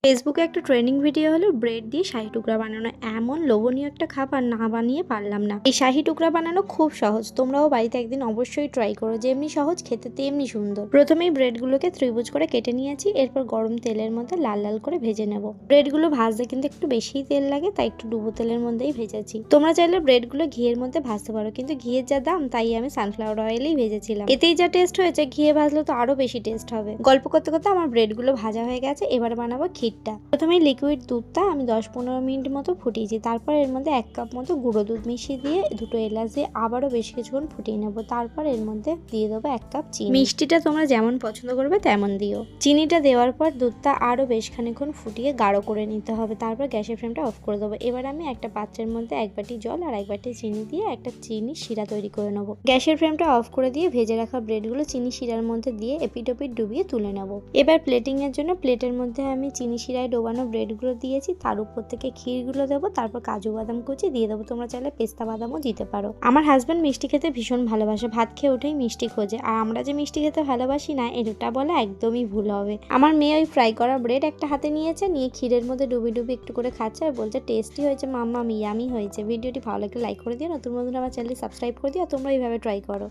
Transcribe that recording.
ফেসবুকে একটা trending video হলো ব্রেড দিয়ে শাহি টুকরা বানানো। এমন লোভনীয় একটা খাবার না বানিয়ে পারলাম না। এই শাহি টুকরা বানানো খুব সহজ, তোমরাও বাড়িতে একদিন অবশ্যই ট্রাই করো। যেমনি সহজ খেতে তেমনি সুন্দর। প্রথমেই ব্রেডগুলোকে ত্রিভুজ করে কেটে নিয়েছি, এরপর গরম তেলের মধ্যে লাল লাল করে ভেজে নেব। ব্রেডগুলো ভাজতে কিন্তু একটু বেশিই তেল লাগে, তাই একটু ডুবো তেলের মধ্যেই ভেজেছি। তোমরা চাইলে ব্রেডগুলো ঘিয়ের মধ্যে ভাজতে পারো, কিন্তু ঘিয়ের যা দাম তাই আমি সানফ্লাওয়ার অয়েলেই ভেজেছিলাম। এতেই যা টেস্ট হয়েছে, ঘিয়ে ভাজলে তো আরো বেশি টেস্ট হবে। গল্প করতে করতে আমার ব্রেডগুলো ভাজা হয়ে গেছে, এবার বানাবো ক্ষীরটা। প্রথমে লিকুইড দুধটা আমি 10-15 মিনিট মতো ফুটিয়েছি। তারপর এর মধ্যে 1 কাপ মতো গুঁড়ো দুধ মিশিয়ে দিয়ে দুটো এলাচ দিয়ে আবারও বেশ কিছুক্ষণ ফুটিয়ে নেব। তারপর এর মধ্যে দিয়ে দেবো 1 কাপ চিনি। মিষ্টিটা তোমরা যেমন পছন্দ করবে তেমন দিও। চিনিটা দেওয়ার পর দুধটা আরো বেশ খানিকক্ষণ ফুটিয়ে গাঢ় করে নিতে হবে। তারপর গ্যাসের ফ্লেমটা অফ করে দেবো। এবার আমি একটা পাত্রের মধ্যে 1 বাটি জল আর 1 বাটি চিনি দিয়ে একটা চিনি শিরা তৈরি করে নেব। গ্যাসের ফ্লেমটা অফ করে দিয়ে ভেজে রাখা ব্রেডগুলো চিনি শিরার মধ্যে দিয়ে এপিট ওপিট ডুবিয়ে তুলে নেব। এবার প্লেটিং এর জন্য প্লেটের মধ্যে আমি চিনি শিরায় ডোবানো ব্রেডগুলো দিয়েছি, তার উপর থেকে ক্ষীরগুলো দেবো, তারপর কাজু বাদাম কুচি দিয়ে দেবো। তোমরা চাইলে পেস্তা বাদামও দিতে পারো। আমার হাজব্যান্ড মিষ্টি খেতে ভীষণ ভালোবাসে, ভাত খেয়ে উঠেই মিষ্টি খোঁজে। আর আমরা যে মিষ্টি খেতে ভালোবাসি না, এটা বলা একদমই ভুল হবে। আমার মেয়ে ওই ফ্রাই করা ব্রেড একটা হাতে নিয়েছে, নিয়ে ক্ষীরের মধ্যে ডুবি ডুবি একটু করে খাচ্ছে আর বলছে টেস্টি হয়েছে মাম্মা, ইয়ামি হয়েছে। ভিডিওটি ভালো লাগলে লাইক করে দিও, নতুন বন্ধুরা আমার চ্যানেলটি সাবস্ক্রাইব করে দিও। তোমরা এইভাবে ট্রাই করো।